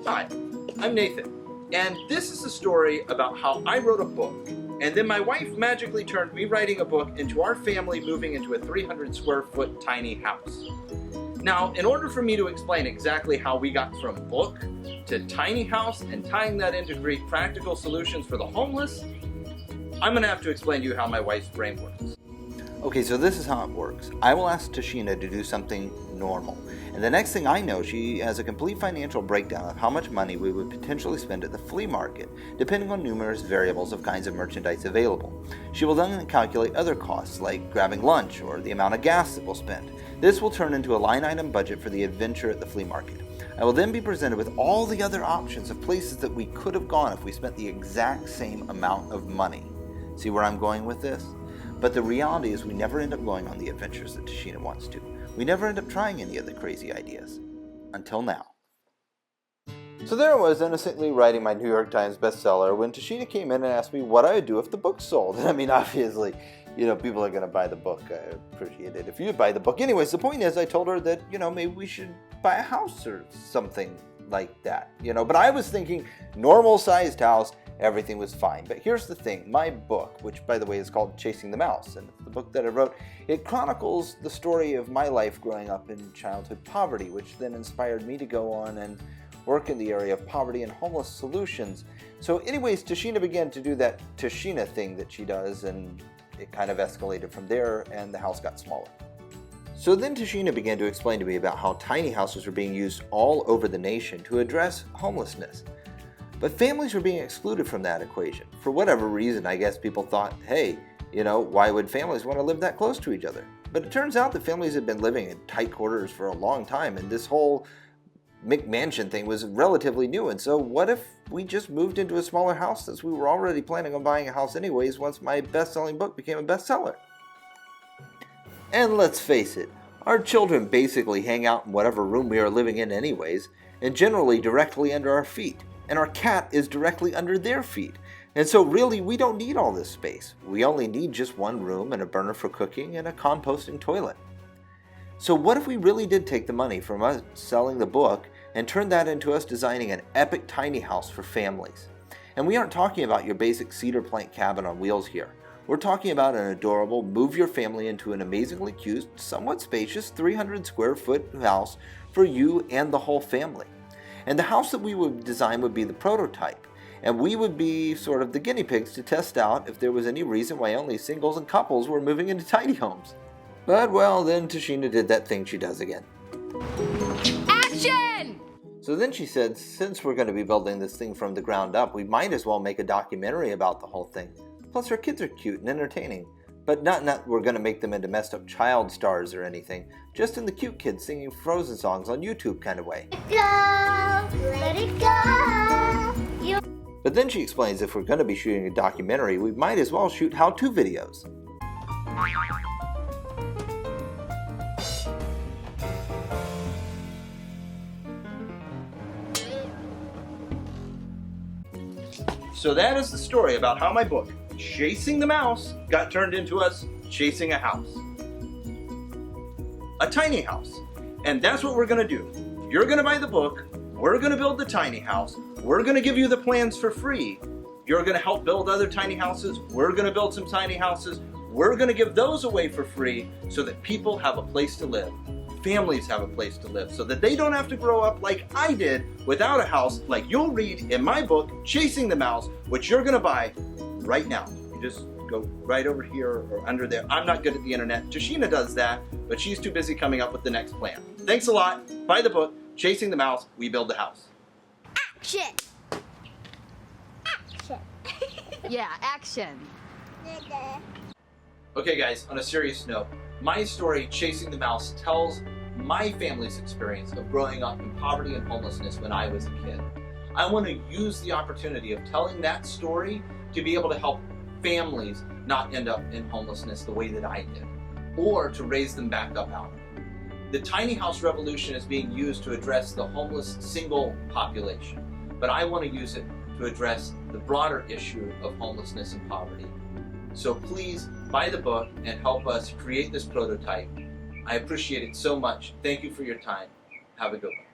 Hi, I'm Nathan, and this is a story about how I wrote a book, and then my wife magically turned me writing a book into our family moving into a 300 square foot tiny house. Now, in order for me to explain exactly how we got from book to tiny house and tying that into create practical solutions for the homeless, I'm going to have to explain to you how my wife's brain works. Okay, so this is how it works. I will ask Tashina to do something normal. And the next thing I know, she has a complete financial breakdown of how much money we would potentially spend at the flea market, depending on numerous variables of kinds of merchandise available. She will then calculate other costs, like grabbing lunch or the amount of gas that we'll spend. This will turn into a line item budget for the adventure at the flea market. I will then be presented with all the other options of places that we could have gone if we spent the exact same amount of money. See where I'm going with this? But the reality is we never end up going on the adventures that Tashina wants to. We never end up trying any of the crazy ideas. Until now. So there I was, innocently writing my New York Times bestseller when Tashina came in and asked me what I would do if the book sold. And I mean, obviously, people are going to buy the book. I appreciate it if you buy the book. Anyways, the point is I told her that, maybe we should buy a house or something like that. But I was thinking normal-sized house. Everything was fine. But here's the thing. My book, which by the way is called Chasing the Mouse, and it's the book that I wrote, it chronicles the story of my life growing up in childhood poverty, which then inspired me to go on and work in the area of poverty and homeless solutions. So anyways, Tashina began to do that Tashina thing that she does, and it kind of escalated from there, and the house got smaller. So then Tashina began to explain to me about how tiny houses were being used all over the nation to address homelessness. But families were being excluded from that equation. For whatever reason, I guess people thought, hey, why would families want to live that close to each other? But it turns out that families had been living in tight quarters for a long time, and this whole McMansion thing was relatively new. And so what if we just moved into a smaller house, since we were already planning on buying a house anyways once my best-selling book became a bestseller? And let's face it, our children basically hang out in whatever room we are living in anyways, and generally directly under our feet. And our cat is directly under their feet. And so really, we don't need all this space. We only need just one room and a burner for cooking and a composting toilet. So what if we really did take the money from us selling the book and turn that into us designing an epic tiny house for families? And we aren't talking about your basic cedar plank cabin on wheels here. We're talking about an adorable, move your family into an amazingly cute, somewhat spacious 300 square foot house for you and the whole family. And the house that we would design would be the prototype, and we would be sort of the guinea pigs to test out if there was any reason why only singles and couples were moving into tiny homes. But well, then Tashina did that thing she does again. Action! So then she said, since we're going to be building this thing from the ground up, we might as well make a documentary about the whole thing. Plus our kids are cute and entertaining. But not we're going to make them into messed up child stars or anything. Just in the cute kids singing Frozen songs on YouTube kind of way. Let it go. But then she explains if we're going to be shooting a documentary, we might as well shoot how-to videos. So that is the story about how my book, Chasing the Mouse, got turned into us chasing a house. A tiny house. And that's what we're going to do. You're going to buy the book. We're going to build the tiny house. We're going to give you the plans for free. You're going to help build other tiny houses. We're going to build some tiny houses. We're going to give those away for free so that people have a place to live. Families have a place to live so that they don't have to grow up like I did without a house, like you'll read in my book, Chasing the Mouse, which you're going to buy right now. You just go right over here or under there. I'm not good at the internet. Tashina does that, but she's too busy coming up with the next plan. Thanks a lot. Buy the book, Chasing the Mouse, we build the house. Action! Action! Yeah, action. Okay guys, on a serious note, my story, Chasing the Mouse, tells my family's experience of growing up in poverty and homelessness when I was a kid. I want to use the opportunity of telling that story to be able to help families not end up in homelessness the way that I did, or to raise them back up out. The tiny house revolution is being used to address the homeless single population, but I want to use it to address the broader issue of homelessness and poverty. So please buy the book and help us create this prototype. I appreciate it so much. Thank you for your time. Have a good one.